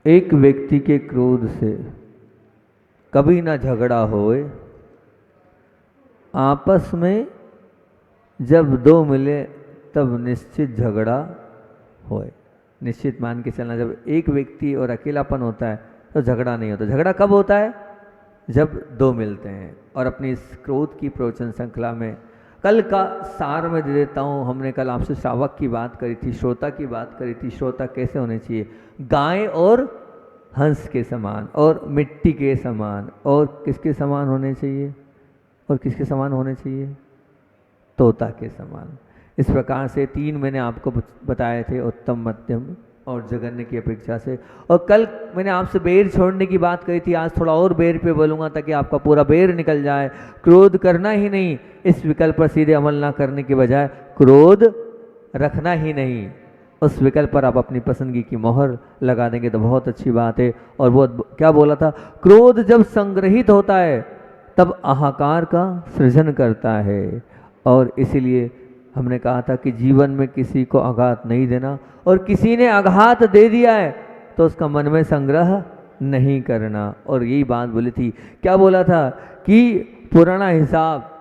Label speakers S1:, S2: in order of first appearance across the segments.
S1: एक व्यक्ति के क्रोध से कभी ना झगड़ा होए, आपस में जब दो मिले तब निश्चित झगड़ा होए। निश्चित मान के चलना, जब एक व्यक्ति और अकेलापन होता है तो झगड़ा नहीं होता। झगड़ा कब होता है? जब दो मिलते हैं। और अपनी इस क्रोध की प्रवचन श्रृंखला में कल का सार में दे देता हूँ। हमने कल आपसे श्रावक की बात करी थी, श्रोता की बात करी थी। श्रोता कैसे होने चाहिए? गाय और हंस के समान, और मिट्टी के समान। और किसके समान होने चाहिए? और किसके समान होने चाहिए? तोता के समान। इस प्रकार से तीन मैंने आपको बताए थे, उत्तम, मध्यम और जघन्य की अपेक्षा से। और कल मैंने आपसे बेर छोड़ने की बात कही थी। आज थोड़ा और बेर पे बोलूँगा ताकि आपका पूरा बेर निकल जाए। क्रोध करना ही नहीं, इस विकल्प पर सीधे अमल ना करने के बजाय क्रोध रखना ही नहीं, उस विकल्प पर आप अपनी पसंदगी की मोहर लगा देंगे तो बहुत अच्छी बात है। और वो क्या बोला था? क्रोध जब संग्रहित होता है तब हाहाकार का सृजन करता है। और इसीलिए हमने कहा था कि जीवन में किसी को आघात नहीं देना, और किसी ने आघात दे दिया है तो उसका मन में संग्रह नहीं करना। और यही बात बोली थी। क्या बोला था? कि पुराना हिसाब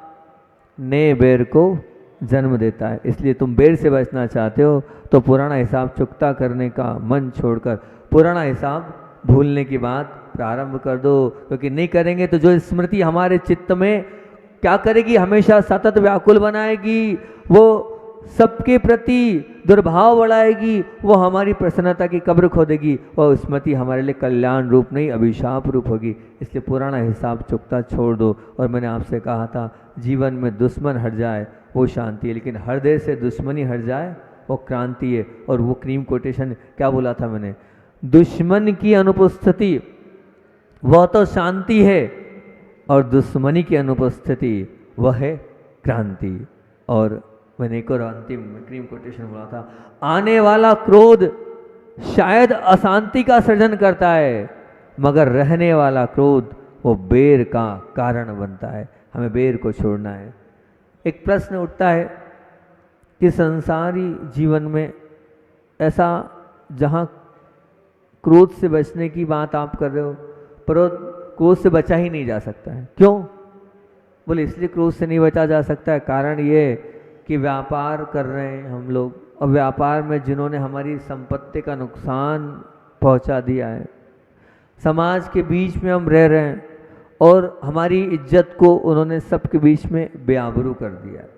S1: नए बेर को जन्म देता है। इसलिए तुम बेर से बचना चाहते हो तो पुराना हिसाब चुकता करने का मन छोड़कर पुराना हिसाब भूलने की बात प्रारंभ कर दो। क्योंकि नहीं करेंगे तो जो स्मृति हमारे चित्त में क्या करेगी? हमेशा सतत व्याकुल बनाएगी, वो सबके प्रति दुर्भाव बढ़ाएगी, वो हमारी प्रसन्नता की कब्र खोदेगी। और स्मृति हमारे लिए कल्याण रूप नहीं अभिशाप रूप होगी। इसलिए पुराना हिसाब चुकता छोड़ दो। और मैंने आपसे कहा था जीवन में दुश्मन हट जाए वो शांति है, लेकिन हृदय से दुश्मनी हट जाए वो क्रांति है। और वो क्रीम कोटेशन क्या बोला था मैंने? दुश्मन की अनुपस्थिति वह तो शांति है, और दुश्मनी की अनुपस्थिति वह है क्रांति। और मैंने एक और अंतिम क्रीम कोटेशन बोला था, आने वाला क्रोध शायद अशांति का सृजन करता है, मगर रहने वाला क्रोध वो बेर का कारण बनता है। हमें बेर को छोड़ना है। एक प्रश्न उठता है कि संसारी जीवन में ऐसा जहाँ क्रोध से बचने की बात आप कर रहे हो, पर क्रोध से बचा ही नहीं जा सकता है। क्यों? बोले इसलिए क्रोध से नहीं बचा जा सकता है, कारण ये कि व्यापार कर रहे हैं हम लोग, और व्यापार में जिन्होंने हमारी संपत्ति का नुकसान पहुंचा दिया है, समाज के बीच में हम रह रहे हैं और हमारी इज्जत को उन्होंने सबके बीच में बेआबरू कर दिया है।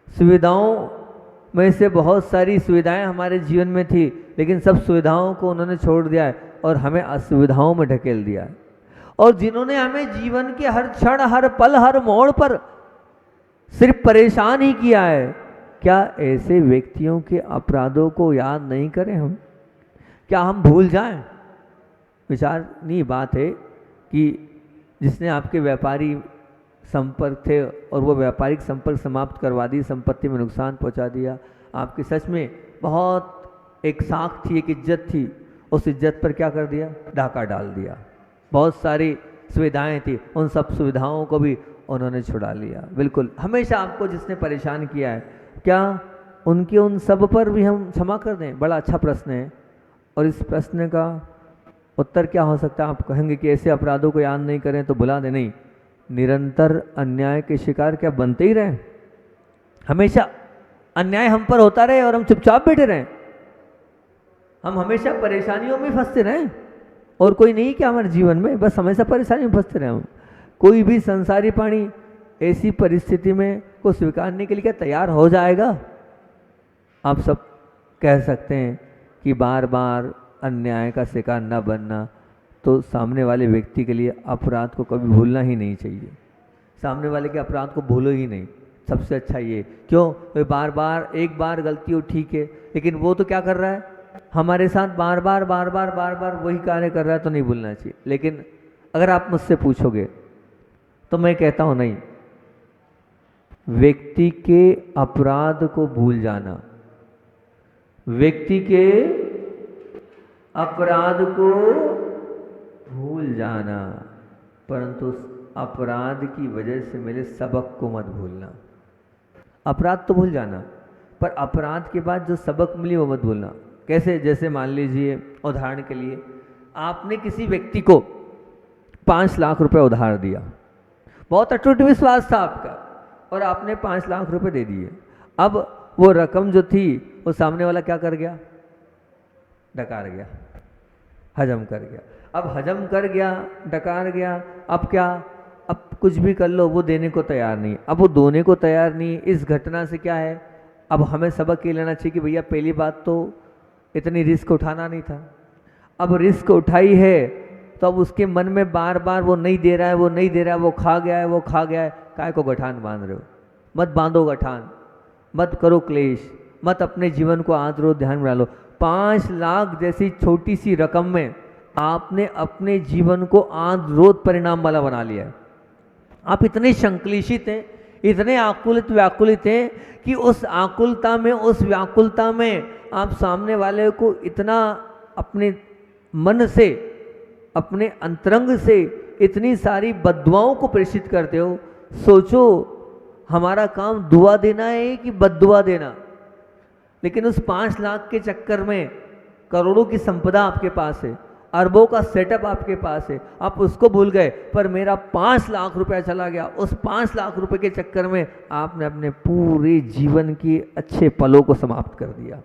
S1: सुविधाओं में से बहुत सारी सुविधाएं हमारे जीवन में थी, लेकिन सब सुविधाओं को उन्होंने छोड़ दिया है और हमें असुविधाओं में ढकेल दिया है। और जिन्होंने हमें जीवन के हर क्षण, हर पल, हर मोड़ पर सिर्फ परेशान ही किया है, क्या ऐसे व्यक्तियों के अपराधों को याद नहीं करें हम? क्या हम भूल जाएं? विचारनीय बात है कि जिसने आपके व्यापारी संपर्क थे और वो व्यापारिक संपर्क समाप्त करवा दी, संपत्ति में नुकसान पहुंचा दिया, आपकी सच में बहुत एक साख थी, एक इज्जत थी, उस इज्जत पर क्या कर दिया? डाका डाल दिया। बहुत सारी सुविधाएं थी, उन सब सुविधाओं को भी उन्होंने छुड़ा लिया। बिल्कुल, हमेशा आपको जिसने परेशान किया है, क्या उनके उन सब पर भी हम क्षमा कर दें? बड़ा अच्छा प्रश्न है। और इस प्रश्न का उत्तर क्या हो सकता है? आप कहेंगे कि ऐसे अपराधों को याद नहीं करें तो भुला दें। नहीं, निरंतर अन्याय के शिकार क्या बनते ही रहें? हमेशा अन्याय हम पर होता रहे और हम चुपचाप बैठे रहें? हम हमेशा परेशानियों में फंसते रहें? और कोई नहीं क्या हमारे जीवन में बस हमेशा परेशानी में फंसते रहे हम? कोई भी संसारी प्राणी ऐसी परिस्थिति में को स्वीकारने के लिए क्या तैयार हो जाएगा? आप सब कह सकते हैं कि बार बार अन्याय का शिकार न बनना, तो सामने वाले व्यक्ति के लिए अपराध को कभी भूलना ही नहीं चाहिए। सामने वाले के अपराध को भूलो ही नहीं, सबसे अच्छा ये। क्यों? वे बार बार, एक बार गलती हो ठीक है, लेकिन वो तो क्या कर रहा है? हमारे साथ बार बार वही कार्य कर रहा है, तो नहीं भूलना चाहिए। लेकिन अगर आप मुझसे पूछोगे तो मैं कहता हूं नहीं, व्यक्ति के अपराध को भूल जाना, व्यक्ति के अपराध को भूल जाना, परंतु अपराध की वजह से मिले सबक को मत भूलना। अपराध तो भूल जाना, पर अपराध के बाद जो सबक मिली वो मत भूलना। कैसे? जैसे मान लीजिए उदाहरण के लिए आपने किसी व्यक्ति को 5 लाख रुपए उधार दिया, बहुत अटूट विश्वास था आपका और आपने 5 लाख रुपए दे दिए। अब वो रकम जो थी वो सामने वाला क्या कर गया? डकार गया, हजम कर गया। अब हजम कर गया, डकार गया, अब क्या? अब कुछ भी कर लो वो देने को तैयार नहीं। अब वो देने को तैयार नहीं, इस घटना से क्या है, अब हमें सबक ये लेना चाहिए कि भैया पहली बात तो इतनी रिस्क उठाना नहीं था। अब रिस्क उठाई है तो अब उसके मन में बार बार वो नहीं दे रहा है, वो नहीं दे रहा है, वो खा गया है, वो खा गया है, काय को गठान बांध रहे हो? मत बांधो गठान, मत करो क्लेश, मत अपने जीवन को आदरो ध्यान में डालो। 5 लाख जैसी छोटी सी रकम में आपने अपने जीवन को आंधरोध परिणाम वाला बना लिया है। आप इतने संक्लेशित हैं, इतने आकुलित व्याकुलित हैं कि उस आकुलता में, उस व्याकुलता में आप सामने वाले को इतना अपने मन से, अपने अंतरंग से इतनी सारी बद्दुआओं को प्रेषित करते हो। सोचो हमारा काम दुआ देना है कि बद्दुआ देना? लेकिन उस 5 लाख के चक्कर में करोड़ों की संपदा आपके पास है, अरबों का सेटअप आपके पास है, आप उसको भूल गए। पर मेरा 5 लाख रुपया चला गया, उस 5 लाख रुपए के चक्कर में आपने अपने पूरे जीवन के अच्छे पलों को समाप्त कर दिया।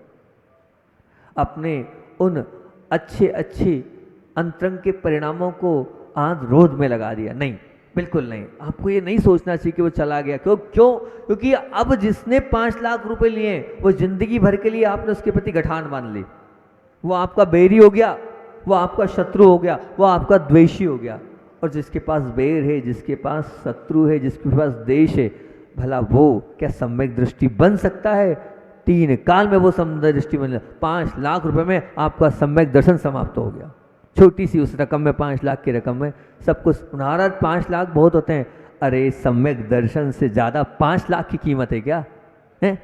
S1: अपने उन अच्छे अच्छे अंतरंग के परिणामों को आंध रोध में लगा दिया। नहीं, बिल्कुल नहीं। आपको ये नहीं सोचना चाहिए कि वो चला गया। क्योंकि अब जिसने 5 लाख रुपए लिए वो जिंदगी भर के लिए आपने उसके प्रति गठान बांध ली। वो आपका बैरी हो गया, वो आपका शत्रु हो गया, वो आपका द्वेषी हो गया। और जिसके पास बैर है, जिसके पास शत्रु है, जिसके पास देश है, भला वो क्या सम्यक दृष्टि बन सकता है? 3 काल में वो सम्यक दृष्टि बन। 5 लाख रुपए में आपका सम्यक दर्शन समाप्त हो गया। छोटी सी उस रकम में, 5 लाख की रकम में सब कुछ। महाराज 5 लाख बहुत होते हैं। अरे सम्यक दर्शन से ज़्यादा 5 लाख की कीमत है क्या? है?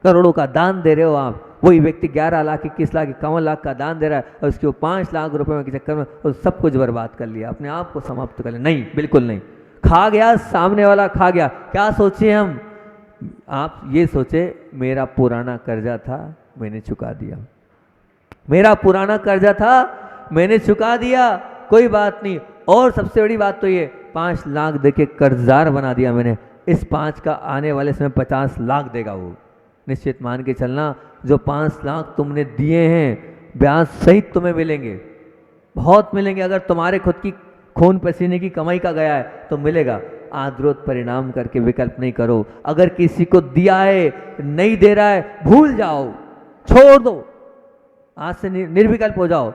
S1: करोड़ों का दान दे रहे हो आप, वही व्यक्ति 11 लाख, 21 लाख, 51 लाख का दान दे रहा है और उसके 5 लाख रुपए के चक्कर में और सब कुछ बर्बाद कर लिया, अपने आप को समाप्त कर लिया। नहीं, बिल्कुल नहीं। खा गया, सामने वाला खा गया। क्या सोचे हम? आप ये सोचे मेरा पुराना कर्जा था, मैंने चुका दिया। मेरा पुराना कर्जा था, मैंने चुका दिया, कोई बात नहीं। और सबसे बड़ी बात तो ये, 5 लाख देके कर्जदार बना दिया मैंने। इस 5 का आने वाले समय 50 लाख देगा वो। निश्चित मान के चलना, जो 5 लाख तुमने दिए हैं ब्याज सहित तुम्हें मिलेंगे, बहुत मिलेंगे। अगर तुम्हारे खुद की खून पसीने की कमाई का गया है तो मिलेगा। आद्रोत परिणाम करके विकल्प नहीं करो। अगर किसी को दिया है, नहीं दे रहा है, भूल जाओ, छोड़ दो। आज से निर्विकल्प हो जाओ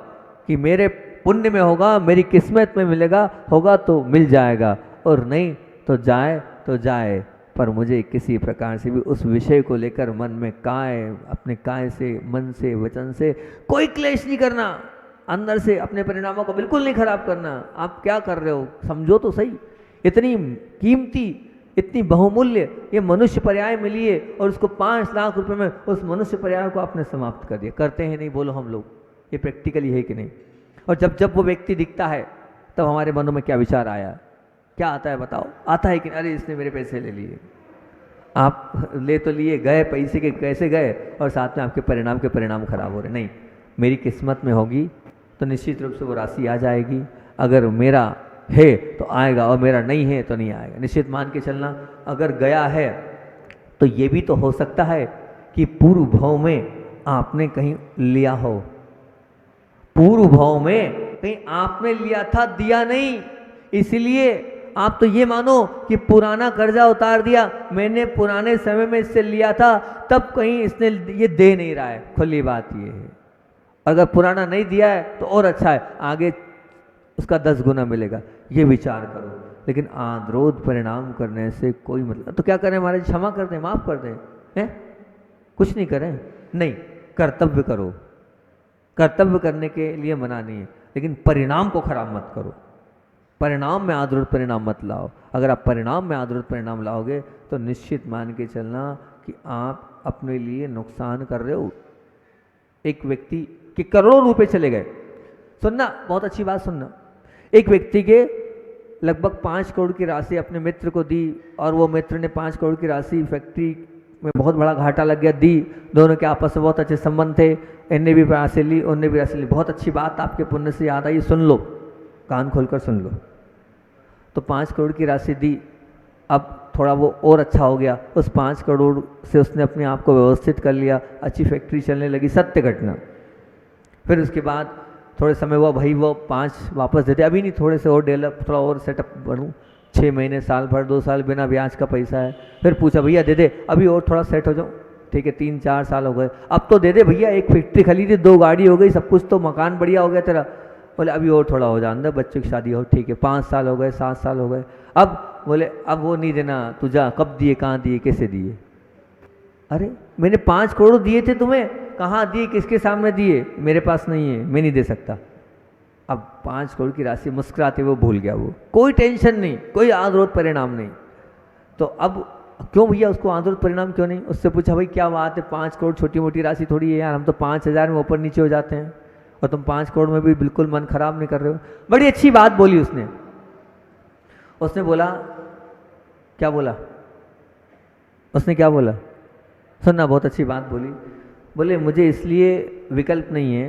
S1: कि मेरे पुण्य में होगा, मेरी किस्मत में मिलेगा, होगा तो मिल जाएगा, और नहीं तो जाए तो जाए। पर मुझे किसी प्रकार से भी उस विषय को लेकर मन में अपने काय से, मन से, वचन से कोई क्लेश नहीं करना। अंदर से अपने परिणामों को बिल्कुल नहीं खराब करना। आप क्या कर रहे हो समझो तो सही। इतनी कीमती, इतनी बहुमूल्य ये मनुष्य पर्याय मिली है और उसको 5 लाख रुपए में उस मनुष्य पर्याय को आपने समाप्त कर दिया। करते हैं नहीं? बोलो हम लोग, ये प्रैक्टिकली है कि नहीं? और जब जब वो व्यक्ति दिखता है तब हमारे मनों में क्या विचार आया, क्या आता है बताओ? आता है कि अरे इसने मेरे पैसे ले लिए। आप ले तो लिए, गए पैसे के, कैसे गए, और साथ में आपके परिणाम खराब हो रहे। नहीं, मेरी किस्मत में होगी तो निश्चित रूप से वो राशि आ जाएगी। अगर मेरा है तो आएगा और मेरा नहीं है तो नहीं आएगा। निश्चित मान के चलना, अगर गया है तो ये भी तो हो सकता है कि पूर्व भाव में आपने कहीं लिया हो, पूर्व भाव में कहीं आपने लिया था, दिया नहीं, इसलिए आप तो ये मानो कि पुराना कर्जा उतार दिया, मैंने पुराने समय में इससे लिया था, तब कहीं इसने ये दे नहीं रहा है। खुली बात ये है, अगर पुराना नहीं दिया है तो और अच्छा है, आगे उसका 10 गुना मिलेगा, ये विचार करो। लेकिन आंद्रोध परिणाम करने से कोई मतलब, तो क्या करें महाराज? क्षमा कर दें, माफ कर दें, हैं? कुछ नहीं करें, नहीं, कर्तव्य करो। कर्तव्य करने के लिए मना नहीं है, लेकिन परिणाम को खराब मत करो। परिणाम में आद्रोध परिणाम मत लाओ। अगर आप परिणाम में आद्रोध परिणाम लाओगे तो निश्चित मान के चलना कि आप अपने लिए नुकसान कर रहे हो। एक व्यक्ति के करोड़ों रुपए चले गए। सुनना, बहुत अच्छी बात सुनना। एक व्यक्ति के लगभग 5 करोड़ की राशि अपने मित्र को दी और वो मित्र ने 5 करोड़ की राशि फैक्ट्री में बहुत बड़ा घाटा लग गया, दी, दोनों के आपस में बहुत अच्छे संबंध थे, इनने भी राशि ली, उनने भी राशि ली, बहुत अच्छी बात आपके पुण्य से याद आई, सुन लो, कान खोलकर सुन लो। तो 5 करोड़ की राशि दी, अब थोड़ा वो और अच्छा हो गया, उस 5 करोड़ से उसने अपने आप को व्यवस्थित कर लिया, अच्छी फैक्ट्री चलने लगी, सत्य घटना। फिर उसके बाद थोड़े समय हुआ, भाई वो 5 वापस देते, अभी नहीं, थोड़े से और डेवलप, थोड़ा और सेटअप बनूँ, 6 महीने, साल भर, 2 साल बिना ब्याज का पैसा है। फिर पूछा, भैया दे दे, अभी और थोड़ा सेट हो जाओ, ठीक है, 3-4 साल हो गए, अब तो दे दे भैया, एक फैक्ट्री खरीदी, 2 गाड़ी हो गई, सब कुछ, तो मकान बढ़िया हो गया तेरा। बोले अभी और थोड़ा हो जा, अंदर बच्चों की शादी हो, ठीक है, 5 साल हो गए, 7 साल हो गए, अब बोले अब वो नहीं देना, तू जा, कब दिए, कहाँ दिए, कैसे दिए? अरे मैंने 5 करोड़ दिए थे तुम्हें, कहाँ दिए, किसके सामने दिए? मेरे पास नहीं है, मैं नहीं दे सकता। अब 5 करोड़ की राशि मुस्कुराते हुए भूल गया, वो कोई टेंशन नहीं, कोई आदरोत परिणाम नहीं। तो अब क्यों भैया, उसको आदरोत परिणाम क्यों नहीं? उससे पूछा, भाई क्या बात है, 5 करोड़ छोटी मोटी राशि थोड़ी है यार, हम तो 5,000 में ऊपर नीचे हो जाते हैं, और तुम 5 करोड़ में भी बिल्कुल मन खराब नहीं कर रहे हो। बड़ी अच्छी बात बोली उसने। उसने बोला, क्या बोला उसने, क्या बोला सुनना, बहुत अच्छी बात बोली। बोले मुझे इसलिए विकल्प नहीं है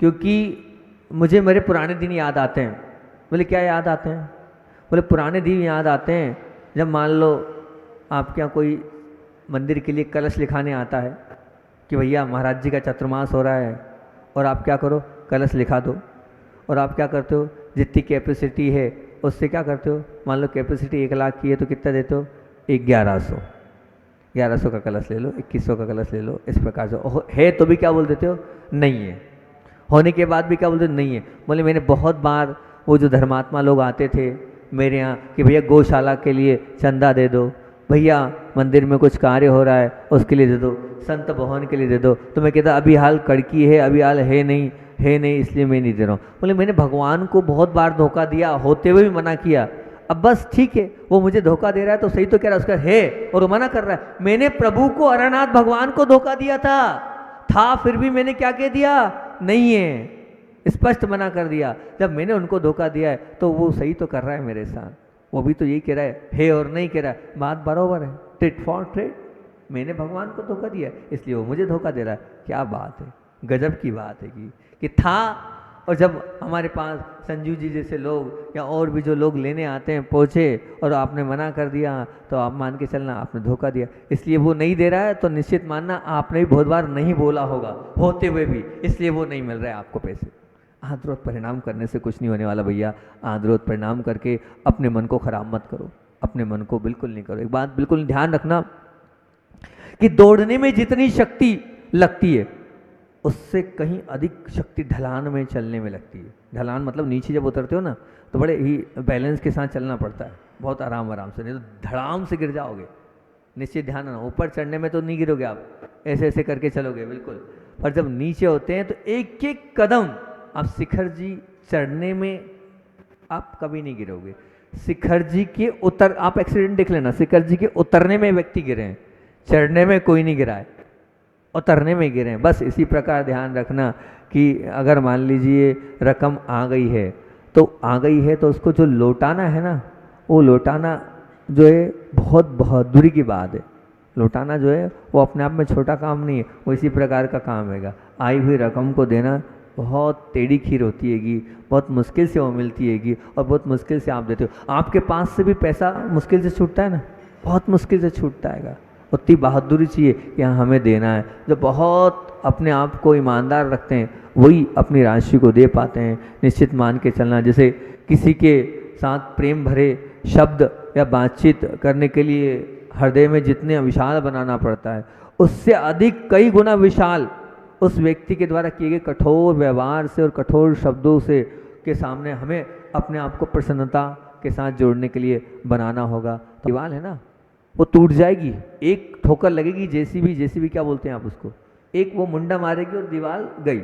S1: क्योंकि मुझे मेरे पुराने दिन याद आते हैं। बोले क्या याद आते हैं? बोले पुराने दिन याद आते हैं, जब मान लो आपके यहाँ कोई मंदिर के लिए कलश लिखाने आता है कि भैया महाराज जी का चतुर्मास हो रहा है, और आप क्या करो, कलश लिखा दो, और आप क्या करते हो, जितनी कैपेसिटी है उससे क्या करते हो, मान लो कैपेसिटी 1 लाख की है तो कितना देते हो, 1100 का कलश ले लो, 2100 का कलश ले लो, इस प्रकार से है तो भी क्या बोल देते हो, नहीं है, होने के बाद भी क्या बोलते हो, नहीं है। बोले मैंने बहुत बार, वो जो धर्मात्मा लोग आते थे मेरे यहाँ कि भैया गौशाला के लिए चंदा दे दो, भैया मंदिर में कुछ कार्य हो रहा है उसके लिए दे दो, संत भवन के लिए दे दो, तो मैं कहता अभी हाल कड़की है, अभी हाल है नहीं, इसलिए मैं नहीं दे रहा हूँ। बोले मैंने भगवान को बहुत बार धोखा दिया, होते हुए भी मना किया, अब बस ठीक है, वो मुझे धोखा दे रहा है तो सही तो कह रहा है, उसका है और वो मना कर रहा है। मैंने प्रभु को, अरनाथ भगवान को धोखा दिया था फिर भी मैंने क्या कह दिया, नहीं है, स्पष्ट मना कर दिया। जब मैंने उनको धोखा दिया है तो वो सही तो कर रहा है मेरे साथ, वो भी तो यही कह रहा है और नहीं कह रहा है, बात बराबर है, टिट फॉर ट्रेड। मैंने भगवान को धोखा दिया इसलिए वो मुझे धोखा दे रहा है। क्या बात है, गजब की बात है कि था। और जब हमारे पास संजू जी जैसे लोग या और भी जो लोग लेने आते हैं पहुँचे और आपने मना कर दिया, तो आप मान के चलना आपने धोखा दिया। इसलिए वो नहीं दे रहा है तो निश्चित मानना आपने भी बहुत बार नहीं बोला होगा होते हुए भी, इसलिए वो नहीं मिल रहा है आपको पैसे। आद्रोत परिणाम करने से कुछ नहीं होने वाला भैया। आद्रोत परिणाम करके अपने मन को खराब मत करो, अपने मन को बिल्कुल नहीं करो। एक बात बिल्कुल ध्यान रखना कि दौड़ने में जितनी शक्ति लगती है उससे कहीं अधिक शक्ति ढलान में चलने में लगती है। ढलान मतलब नीचे जब उतरते हो ना तो बड़े ही बैलेंस के साथ चलना पड़ता है, बहुत आराम से, नहीं तो धड़ाम से गिर जाओगे। निश्चित ध्यान रखना, ऊपर चढ़ने में तो नहीं गिरोगे आप, ऐसे ऐसे करके चलोगे बिल्कुल, पर जब नीचे होते हैं तो एक एक कदम आप शिखर जी चढ़ने में आप कभी नहीं गिरोगे। शिखर जी के आप एक्सीडेंट देख लेना, शिखर जी के उतरने में व्यक्ति गिरे हैं, चढ़ने में कोई नहीं गिरा है, उतरने में गिरे हैं। बस इसी प्रकार ध्यान रखना कि अगर मान लीजिए रकम आ गई है तो उसको जो लौटाना है ना, वो लौटाना जो है बहुत बहादुरी की बात है। लौटाना जो है वो अपने आप में छोटा काम नहीं है, वो इसी प्रकार का काम हैगा। आई हुई रकम को देना बहुत टेढ़ी खीर होती हैगी, बहुत मुश्किल से वो मिलती हैगी और बहुत मुश्किल से आप देते हो। आपके पास से भी पैसा मुश्किल से छूटता है ना, बहुत मुश्किल से छूटता हैगा। उतनी बहादुरी चाहिए कि हाँ हमें देना है। जो बहुत अपने आप को ईमानदार रखते हैं वही अपनी राशि को दे पाते हैं। निश्चित मान के चलना, जैसे किसी के साथ प्रेम भरे शब्द या बातचीत करने के लिए हृदय में जितने विशाल बनाना पड़ता है उससे अधिक कई गुना विशाल उस व्यक्ति के द्वारा किए गए कठोर व्यवहार से और कठोर शब्दों से के सामने हमें अपने आप को प्रसन्नता के साथ जोड़ने के लिए बनाना होगा। तो दीवार है ना वो टूट जाएगी, एक ठोकर लगेगी, जेसीबी क्या बोलते हैं आप उसको, एक वो मुंडा मारेगी और दीवार गई।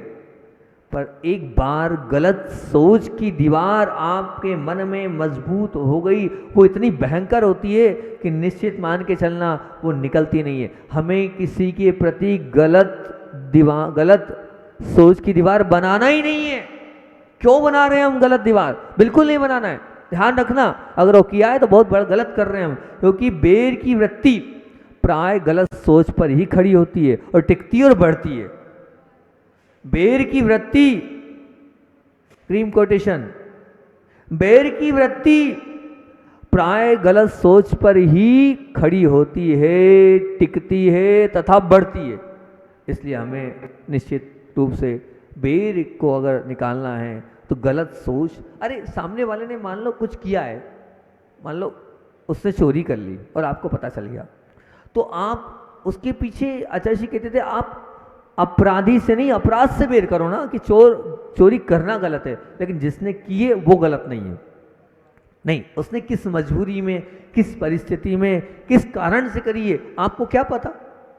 S1: पर एक बार गलत सोच की दीवार आपके मन में मजबूत हो गई, वो इतनी भयंकर होती है कि निश्चित मान के चलना वो निकलती नहीं है। हमें किसी के प्रति गलत सोच की दीवार बनाना ही नहीं है। क्यों बना रहे हैं हम गलत दीवार? बिल्कुल नहीं बनाना है। ध्यान रखना, अगर वो किया है तो बहुत बड़ा गलत कर रहे हैं हम, क्योंकि बेर की वृत्ति प्राय गलत सोच पर ही खड़ी होती है और टिकती और बढ़ती है। बेर की वृत्ति, क्रीम कोटेशन, बेर की वृत्ति प्राय गलत सोच पर ही खड़ी होती है, टिकती है तथा बढ़ती है। इसलिए हमें निश्चित रूप से बेर को अगर निकालना है तो गलत सोच, अरे सामने वाले ने मान लो कुछ किया है, मान लो उसने चोरी कर ली और आपको पता चल गया, तो आप उसके पीछे आचार्य जी कहते थे आप अपराधी से नहीं अपराध से बेर करो ना, कि चोरी करना गलत है, लेकिन जिसने किए वो गलत नहीं है। नहीं, उसने किस मजबूरी में, किस परिस्थिति में, किस कारण से करी है, आपको क्या पता?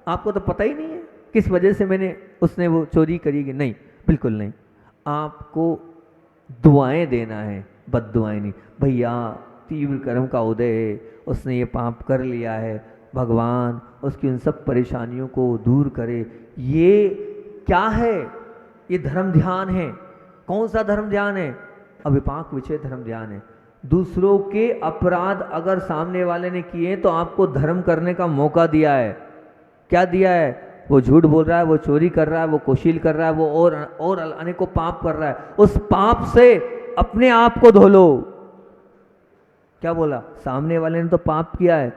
S1: आपको तो पता ही नहीं है किस वजह से उसने वो चोरी करी कि नहीं, बिल्कुल नहीं। आपको दुआएं देना है, बद्दुआएं नहीं। भैया तीव्र कर्म का उदय है, उसने ये पाप कर लिया है, भगवान उसकी उन सब परेशानियों को दूर करे। ये क्या है? ये धर्म ध्यान है। कौन सा धर्म ध्यान है? अविपाक विचय धर्म ध्यान है। दूसरों के अपराध अगर सामने वाले ने किए तो आपको धर्म करने का मौका दिया है। क्या दिया है? वो झूठ बोल रहा है, वो चोरी कर रहा है, वो कोशील कर रहा है, वो और अनेकों पाप कर रहा है, उस पाप से अपने आप को धो लो। क्या बोला? सामने वाले ने तो पाप किया है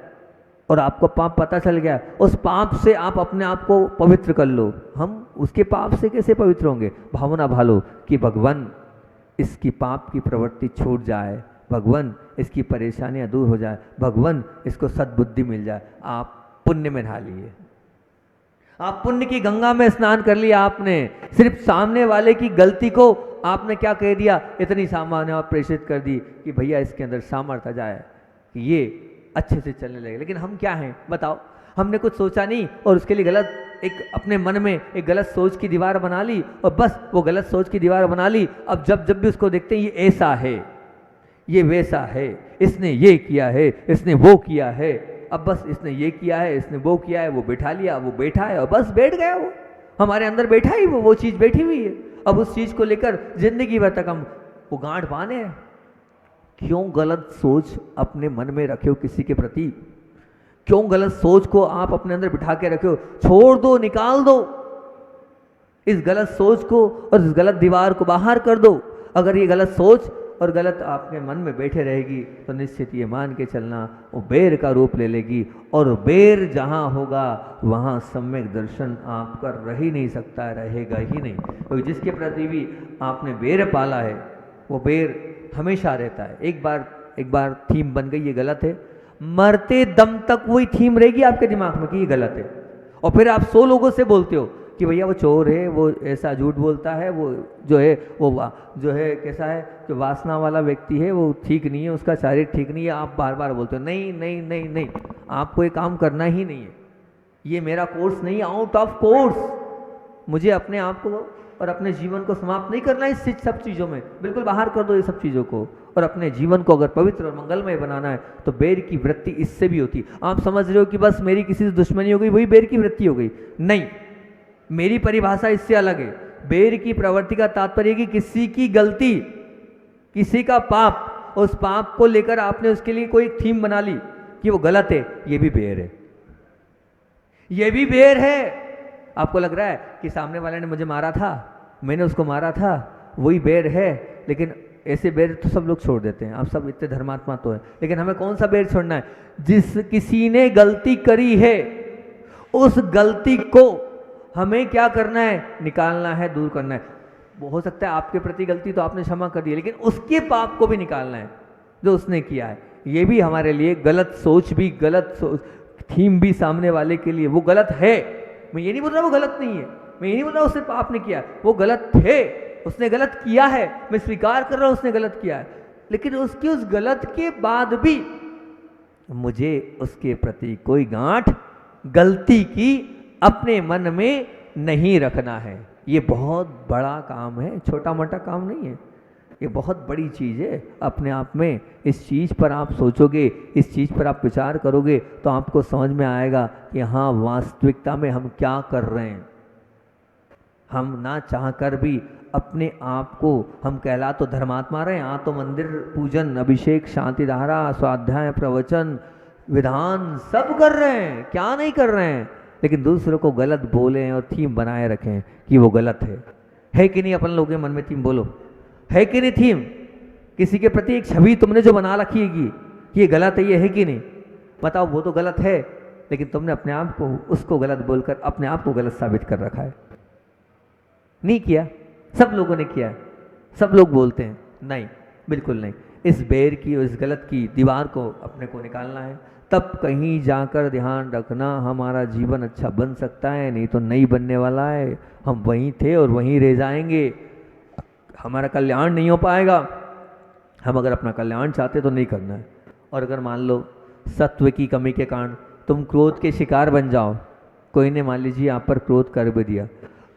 S1: और आपको पाप पता चल गया, उस पाप से आप अपने आप को पवित्र कर लो। हम उसके पाप से कैसे पवित्र होंगे? भावना भालो कि भगवान इसकी पाप की प्रवृत्ति छूट जाए, भगवान इसकी परेशानियां दूर हो जाए, भगवान इसको सद्बुद्धि मिल जाए। आप पुण्य में नहा लिए, आप पुण्य की गंगा में स्नान कर लिया। आपने सिर्फ सामने वाले की गलती को आपने क्या कह दिया, इतनी सामान्य और प्रेषित कर दी कि भैया इसके अंदर सामर्थ्य आ जाए कि ये अच्छे से चलने लगे। लेकिन हम क्या हैं बताओ? हमने कुछ सोचा नहीं और उसके लिए गलत एक अपने मन में एक गलत सोच की दीवार बना ली और बस वो गलत सोच की दीवार बना ली। अब जब भी उसको देखते हैं ये ऐसा है, ये वैसा है, इसने ये किया है, इसने वो किया है, अब बस इसने ये किया है, इसने वो किया है, वो बैठा लिया, वो बैठा है और बस बैठ गया। वो हमारे अंदर बैठा ही, वो चीज़ बैठी हुई है। अब उस चीज़ को लेकर जिंदगी भर तक हम वो गांठ बांधे हैं। क्यों गलत सोच अपने मन में रखे हो किसी के प्रति? क्यों गलत सोच को आप अपने अंदर बिठा के रखे हो? छोड़ दो, निकाल दो इस गलत सोच को और इस गलत दीवार को बाहर कर दो। अगर ये गलत सोच और गलत आपके मन में बैठे रहेगी तो निश्चित ये मान के चलना वो बेर का रूप ले लेगी, और बेर जहाँ होगा वहाँ सम्यक दर्शन आपका रह ही नहीं सकता, रहेगा ही नहीं। क्योंकि जिसके प्रति भी आपने बेर पाला है वो बेर हमेशा रहता है। एक बार थीम बन गई ये गलत है, मरते दम तक वही थीम रहेगी आपके दिमाग में कि ये गलत है। और फिर आप 100 लोगों से बोलते हो कि भैया वो चोर है, वो ऐसा झूठ बोलता है, वो जो है कैसा है, जो वासना वाला व्यक्ति है वो ठीक नहीं है, उसका शारीर ठीक नहीं है। आप बार बार बोलते हो नहीं नहीं नहीं नहीं, आपको ये काम करना ही नहीं है, ये मेरा कोर्स नहीं, आउट ऑफ कोर्स। मुझे अपने आप को और अपने जीवन को समाप्त नहीं करना है इस सब चीज़ों में, बिल्कुल बाहर कर दो ये सब चीज़ों को। और अपने जीवन को अगर पवित्र और मंगलमय बनाना है तो बेर की वृत्ति इससे भी होती। आप समझ रहे हो कि बस मेरी किसी से दुश्मनी हो गई वही बेर की वृत्ति हो गई? नहीं, मेरी परिभाषा इससे अलग है। बेर की प्रवृत्ति का तात्पर्य कि किसी की गलती, किसी का पाप, उस पाप को लेकर आपने उसके लिए कोई थीम बना ली कि वो गलत है, ये भी बेर है, ये भी बेर है। आपको लग रहा है कि सामने वाले ने मुझे मारा था, मैंने उसको मारा था, वही बेर है। लेकिन ऐसे बेर तो सब लोग छोड़ देते हैं, आप सब इतने धर्मात्मा तो है। लेकिन हमें कौन सा बेर छोड़ना है? जिस किसी ने गलती करी है उस गलती को हमें क्या करना है? निकालना है, दूर करना है। वो हो सकता है आपके प्रति गलती तो आपने क्षमा कर दी, लेकिन उसके पाप को भी निकालना है जो उसने किया है। ये भी हमारे लिए गलत सोच, भी गलत सोच, थीम भी सामने वाले के लिए वो गलत है। मैं ये नहीं बोल रहा वो गलत नहीं है, मैं ये नहीं बोल रहा उसने पाप नहीं किया, वो गलत थे, उसने गलत किया है, मैं स्वीकार कर रहा हूं उसने गलत किया है। लेकिन उसकी उस गलत के बाद भी मुझे उसके प्रति कोई गांठ गलती की अपने मन में नहीं रखना है। ये बहुत बड़ा काम है, छोटा मोटा काम नहीं है, ये बहुत बड़ी चीज़ है अपने आप में। इस चीज़ पर आप सोचोगे, इस चीज़ पर आप विचार करोगे तो आपको समझ में आएगा कि हाँ, वास्तविकता में हम क्या कर रहे हैं। हम ना चाह कर भी अपने आप को, हम कहला तो धर्मात्मा रहे हैं, तो मंदिर पूजन, अभिषेक, शांति धारा, स्वाध्याय, प्रवचन, विधान सब कर रहे हैं, क्या नहीं कर रहे हैं, लेकिन दूसरों को गलत बोलें और थीम बनाए रखें कि वो गलत है कि नहीं? अपन लोगों के मन में थीम बोलो, है कि नहीं थीम? किसी के प्रति एक छवि तुमने जो बना रखी है कि ये गलत है, ये है कि नहीं? बताओ, वो तो गलत है, लेकिन तुमने अपने आप को उसको गलत बोलकर अपने आप को गलत साबित कर रखा है। नहीं किया? सब लोगों ने किया है, सब लोग बोलते हैं। नहीं, बिल्कुल नहीं। इस बैर की और इस गलत की दीवार को अपने को निकालना है, तब कहीं जाकर ध्यान रखना हमारा जीवन अच्छा बन सकता है, नहीं तो नहीं बनने वाला है। हम वहीं थे और वहीं रह जाएंगे, हमारा कल्याण नहीं हो पाएगा। हम अगर अपना कल्याण चाहते तो नहीं करना है। और अगर मान लो सत्व की कमी के कारण तुम क्रोध के शिकार बन जाओ, कोई ने मान लीजिए आप पर क्रोध कर भी दिया,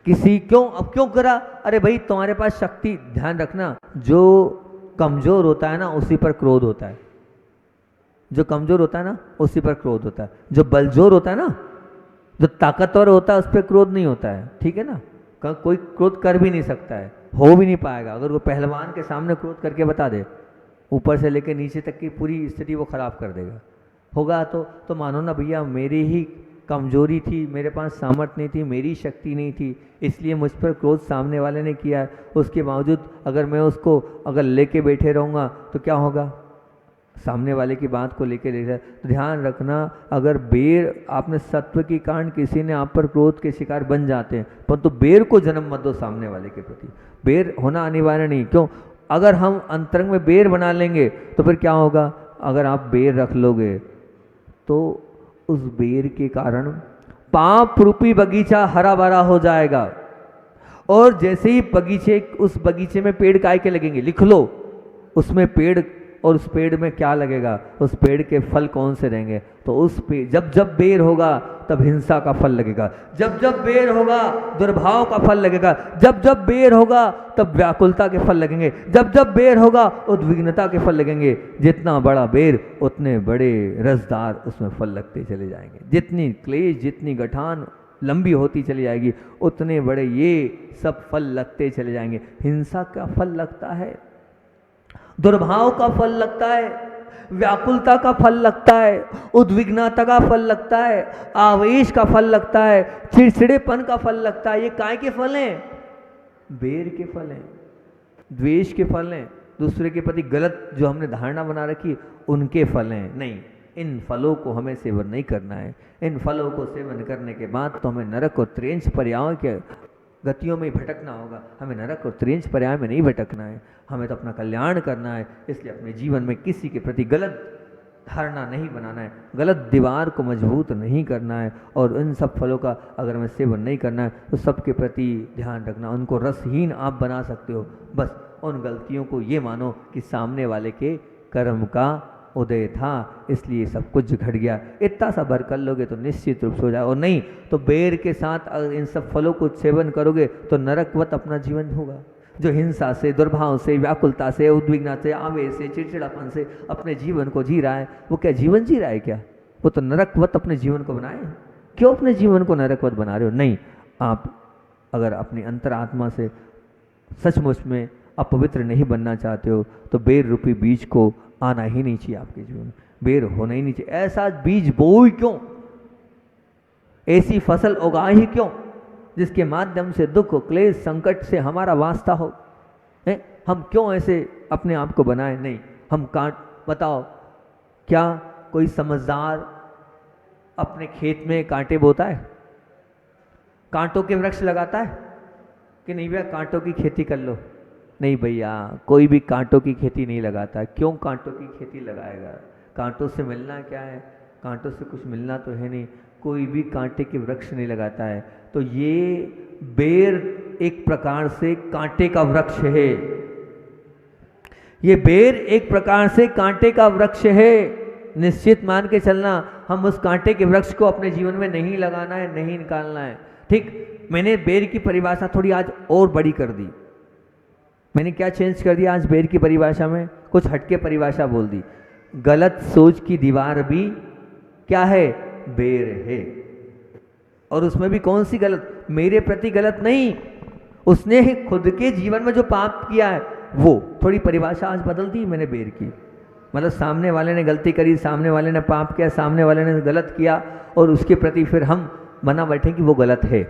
S1: किसी क्यों करा? अरे भाई, तुम्हारे पास शक्ति, ध्यान रखना, जो कमजोर होता है ना उसी पर क्रोध होता है। जो कमजोर होता है ना उसी पर क्रोध होता है। जो बलजोर होता है ना, जो ताकतवर होता है उस पर क्रोध नहीं होता है, ठीक है ना? कोई क्रोध कर भी नहीं सकता है, हो भी नहीं पाएगा। अगर वो पहलवान के सामने क्रोध करके बता दे, ऊपर से लेकर नीचे तक की पूरी स्थिति वो खराब कर देगा। होगा तो मानो ना भैया, मेरी ही कमजोरी थी, मेरे पास सामर्थ्य नहीं थी, मेरी शक्ति नहीं थी, इसलिए मुझ पर क्रोध सामने वाले ने किया है। उसके बावजूद अगर मैं उसको अगर लेके बैठे रहूँगा तो क्या होगा? सामने वाले की बात को लेके ले रहा है। तो ध्यान रखना, अगर बेर आपने सत्व के कारण किसी ने आप पर क्रोध के शिकार बन जाते हैं, परंतु बेर को जन्म मत दो सामने वाले के प्रति। बेर होना अनिवार्य नहीं, क्यों? अगर हम अंतरंग में बेर बना लेंगे तो फिर क्या होगा? अगर आप बेर रख लोगे तो उस बेर के कारण पाप रूपी बगीचा हरा भरा हो जाएगा। और जैसे ही उस बगीचे में पेड़ काय के लगेंगे, लिख लो, उसमें पेड़, और उस पेड़ में क्या लगेगा? उस पेड़ के फल कौन से रहेंगे? तो उस पेड़, जब बेर होगा तब हिंसा का फल लगेगा, जब बेर होगा दुर्भाव का फल लगेगा, जब बेर होगा तब व्याकुलता के फल लगेंगे, जब बेर होगा उद्विग्नता के फल लगेंगे। जितना बड़ा बेर उतने बड़े रसदार उसमें फल लगते चले जाएंगे। जितनी क्लेश, जितनी गठान लंबी होती चली जाएगी, उतने बड़े ये सब फल लगते चले जाएंगे। हिंसा का फल लगता है, दुर्भाव का फल लगता है, व्याकुलता का फल लगता है, उद्विग्नता का फल लगता है, आवेश का फल लगता है, चिड़चिड़ेपन का फल लगता है। ये काय के फल हैं? बेर के फल हैं, द्वेष के फल हैं, दूसरे के प्रति गलत जो हमने धारणा बना रखी उनके फल हैं। नहीं, इन फलों को हमें सेवन नहीं करना है। इन फलों को सेवन करने के बाद तो हमें नरक और त्रेंच पर्यायों के गतियों में भटकना होगा। हमें नरक और त्रेंच पर्याय में नहीं भटकना है, हमें तो अपना कल्याण करना है। इसलिए अपने जीवन में किसी के प्रति गलत धारणा नहीं बनाना है, गलत दीवार को मजबूत नहीं करना है, और इन सब फलों का अगर हमें सेवन नहीं करना है तो सबके प्रति ध्यान रखना, उनको रसहीन आप बना सकते हो। बस उन गलतियों को ये मानो कि सामने वाले के कर्म का उदय था, इसलिए सब कुछ घट गया। इतना सा भर कर लोगे तो निश्चित रूप से हो जाए, और नहीं तो बेर के साथ अगर इन सब फलों को सेवन करोगे तो नरकवत अपना जीवन होगा। जो हिंसा से, दुर्भाव से, व्याकुलता से, उद्विग्नता से, आवेश से, चिड़चिड़ापन से अपने जीवन को जी रहा है, वो क्या जीवन जी रहा है क्या? वो तो नरकवत अपने जीवन को बनाए। क्यों अपने जीवन को नरकवत बना रहे हो? नहीं, आप अगर अपनी अंतरात्मा से सचमुच में अपवित्र नहीं बनना चाहते हो तो बेर रूपी बीज को आना ही नहीं चाहिए आपके जीवन में, बेर होना ही नहीं चाहिए। ऐसा बीज बोई क्यों, ऐसी फसल उगा ही क्यों जिसके माध्यम से दुख, क्लेश, संकट से हमारा वास्ता हो? हम क्यों ऐसे अपने आप को बनाए? नहीं, हम बताओ, क्या कोई समझदार अपने खेत में कांटे बोता है? कांटों के वृक्ष लगाता है कि नहीं भैया कांटों की खेती कर लो? नहीं भैया, कोई भी कांटों की खेती नहीं लगाता। क्यों कांटों की खेती लगाएगा? कांटों से मिलना क्या है? कांटों से कुछ मिलना तो है नहीं। कोई भी कांटे के वृक्ष नहीं लगाता है। तो ये बेर एक प्रकार से कांटे का वृक्ष है, ये बेर एक प्रकार से कांटे का वृक्ष है। निश्चित मान के चलना, हम उस कांटे के वृक्ष को अपने जीवन में नहीं लगाना है, नहीं निकालना है। ठीक, मैंने बेर की परिभाषा थोड़ी आज और बड़ी कर दी। मैंने क्या चेंज कर दिया आज बेर की परिभाषा में? कुछ हटके परिभाषा बोल दी। गलत सोच की दीवार भी क्या है? बेर है। और उसमें भी कौन सी गलत? मेरे प्रति गलत नहीं, उसने खुद के जीवन में जो पाप किया है वो। थोड़ी परिभाषा आज बदल दी मैंने बेर की। मतलब सामने वाले ने गलती करी, सामने वाले ने पाप किया, सामने वाले ने गलत किया और उसके प्रति फिर हम बना बैठे कि वो गलत है।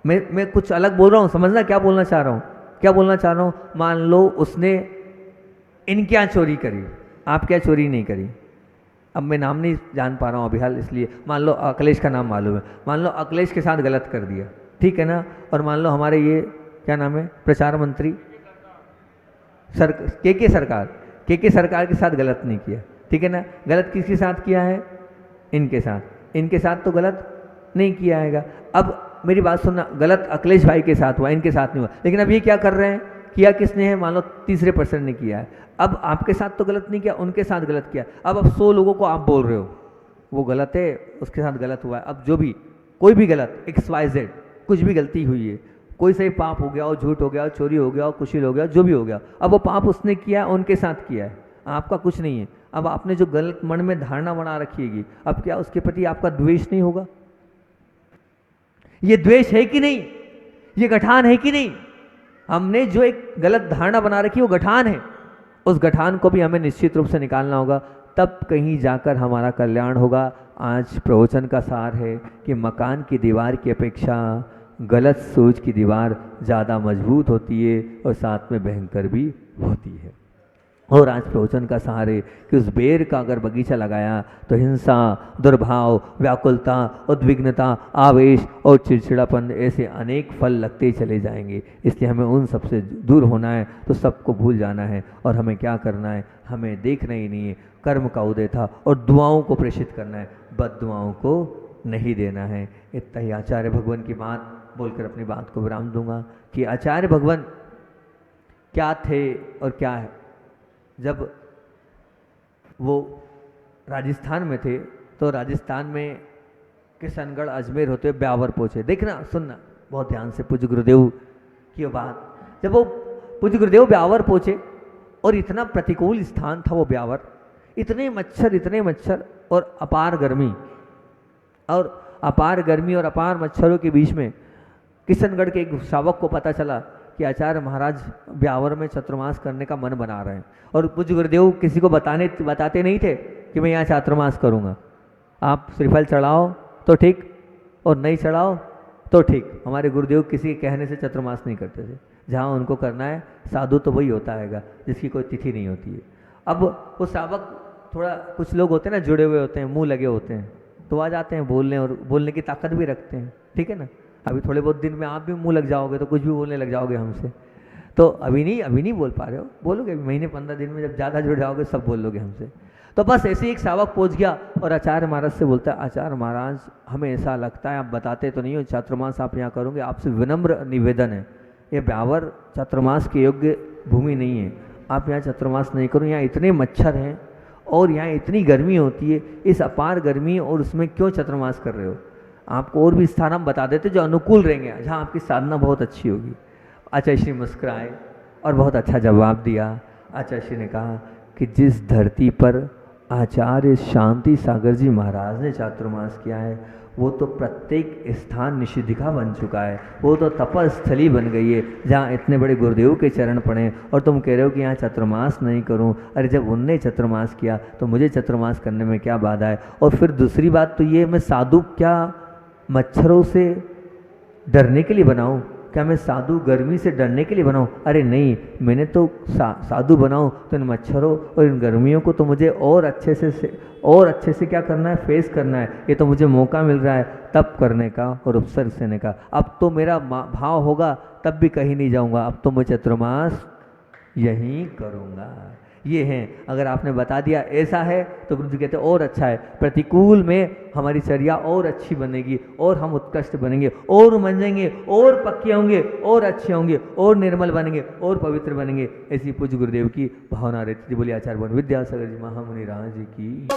S1: मैं कुछ अलग बोल रहा हूँ, समझना क्या बोलना चाह रहा हूँ। क्या बोलना चाह रहा हूँ, मान लो उसने इनके यहाँ चोरी करी, आपके यहाँ चोरी नहीं करी। अब मैं नाम नहीं जान पा रहा हूँ अभी हाल, इसलिए मान लो अखिलेश का नाम मालूम है, मान लो अखिलेश के साथ गलत कर दिया, ठीक है ना। और मान लो हमारे ये क्या नाम है, प्रचार मंत्री के सरकार के साथ गलत नहीं किया, ठीक है ना। गलत किसके साथ किया है, इनके साथ तो गलत नहीं किया हैगा। अब मेरी बात सुनना, गलत अखिलेश भाई के साथ हुआ, इनके साथ नहीं हुआ। लेकिन अब ये क्या कर रहे हैं, किया किसने है, मान लो तीसरे पर्सन ने किया है। अब आपके साथ तो गलत नहीं किया, उनके साथ गलत किया। अब 100 लोगों को आप बोल रहे हो वो गलत है, उसके साथ गलत हुआ है। अब जो भी कोई भी गलत XYZ कुछ भी गलती हुई है, कोई सही पाप हो गया हो, झूठ हो गया हो, चोरी हो गया हो, कुछ हो गया, जो भी हो गया, अब वो पाप उसने किया है, उनके साथ किया है, आपका कुछ नहीं है। अब आपने जो गलत मन में धारणा बना रखी है, अब क्या उसके प्रति आपका द्वेष नहीं होगा? ये द्वेष है कि नहीं, ये गठान है कि नहीं? हमने जो एक गलत धारणा बना रखी है वो गठान है, उस गठान को भी हमें निश्चित रूप से निकालना होगा, तब कहीं जाकर हमारा कल्याण होगा। आज प्रवचन का सार है कि मकान की दीवार की अपेक्षा गलत सोच की दीवार ज़्यादा मजबूत होती है और साथ में भयंकर भी होती है। और आज प्रवचन का सार है कि उस बेर का अगर बगीचा लगाया तो हिंसा, दुर्भाव, व्याकुलता, उद्विग्नता, आवेश और चिड़चिड़ापन ऐसे अनेक फल लगते चले जाएंगे। इसलिए हमें उन सबसे दूर होना है, तो सबको भूल जाना है। और हमें क्या करना है, हमें देखना ही नहीं है, कर्म का उदय था और दुआओं को प्रेषित करना है, बद दुआओं को नहीं देना है। इतना ही आचार्य भगवान की बात बोलकर अपनी बात को विराम दूंगा कि आचार्य भगवान क्या थे और क्या है। जब वो राजस्थान में थे तो राजस्थान में किशनगढ़, अजमेर होते हुए ब्यावर पहुँचे। देखना सुनना बहुत ध्यान से पूज्य गुरुदेव की बात। जब वो पूज्य गुरुदेव ब्यावर पहुँचे और इतना प्रतिकूल स्थान था वो ब्यावर, इतने मच्छर और अपार गर्मी और अपार मच्छरों के बीच में किशनगढ़ के एक श्रावक को पता चला कि आचार्य महाराज ब्यावर में चातुर्मास करने का मन बना रहे हैं। और पूज्य गुरुदेव किसी को बताते नहीं थे कि मैं यहाँ चातुर्मास करूँगा। आप श्रीफल चढ़ाओ तो ठीक और नहीं चढ़ाओ तो ठीक। हमारे गुरुदेव किसी के कहने से चातुर्मास नहीं करते थे। जहाँ उनको करना है, साधु तो वही होता है जिसकी कोई तिथि नहीं होती है। अब वो श्रावक, थोड़ा कुछ लोग होते हैं ना, जुड़े हुए होते हैं, मुँह लगे होते हैं, तो आ जाते हैं बोलने, और बोलने की ताकत भी रखते हैं, ठीक है ना। अभी थोड़े बहुत दिन में आप भी मुंह लग जाओगे तो कुछ भी बोलने लग जाओगे हमसे। तो अभी नहीं बोल पा रहे हो, बोलोगे महीने 15 दिन में, जब ज़्यादा जुड़ जाओगे सब बोल लोगे हमसे। तो बस ऐसे ही एक श्रावक पहुंच गया और आचार्य महाराज से बोलता है, आचार्य महाराज हमें ऐसा लगता है, आप बताते तो नहीं हो, चातुर्मास आप यहाँ करोगे, आपसे विनम्र निवेदन है, ये ब्यावर चातुर्मास के योग्य भूमि नहीं है, आप यहाँ चातुर्मास नहीं करो। यहाँ इतने मच्छर हैं और यहाँ इतनी गर्मी होती है, इस अपार गर्मी और उसमें क्यों चातुर्मास कर रहे हो? आपको और भी स्थान हम बता देते जो अनुकूल रहेंगे, जहाँ आपकी साधना बहुत अच्छी होगी। आचार्य श्री मुस्कुराए और बहुत अच्छा जवाब दिया। आचार्य श्री ने कहा कि जिस धरती पर आचार्य शांति सागर जी महाराज ने चातुर्मास किया है, वो तो प्रत्येक स्थान निषिद्धिका बन चुका है, वो तो तपस्थली बन गई है, जहाँ इतने बड़े गुरुदेव के चरण पड़े और तुम कह रहे हो कि यहाँ चातुर्मास नहीं करूँ। अरे जब उनने चातुर्मास किया तो मुझे चातुर्मास करने में क्या बाधा है? और फिर दूसरी बात तो ये, मैं साधु क्या मच्छरों से डरने के लिए बनाऊं? क्या मैं साधु गर्मी से डरने के लिए बनाऊं? अरे नहीं, मैंने तो साधु बनाऊं तो इन मच्छरों और इन गर्मियों को तो मुझे और अच्छे से क्या करना है, फेस करना है। ये तो मुझे मौका मिल रहा है तब करने का और उपसर्ग देने का। अब तो मेरा भाव होगा तब भी कहीं नहीं जाऊंगा, अब तो मैं चातुर्मास यहीं करूंगा। ये हैं, अगर आपने बता दिया ऐसा है तो गुरु जी कहते और अच्छा है, प्रतिकूल में हमारी चर्या और अच्छी बनेगी और हम उत्कृष्ट बनेंगे और मंजेंगे और पक्के होंगे और अच्छे होंगे और निर्मल बनेंगे और पवित्र बनेंगे। ऐसी पूज्य गुरुदेव की भावना रहती थी। बोलिए आचार्य विद्यासागर जी महामुनि राज की।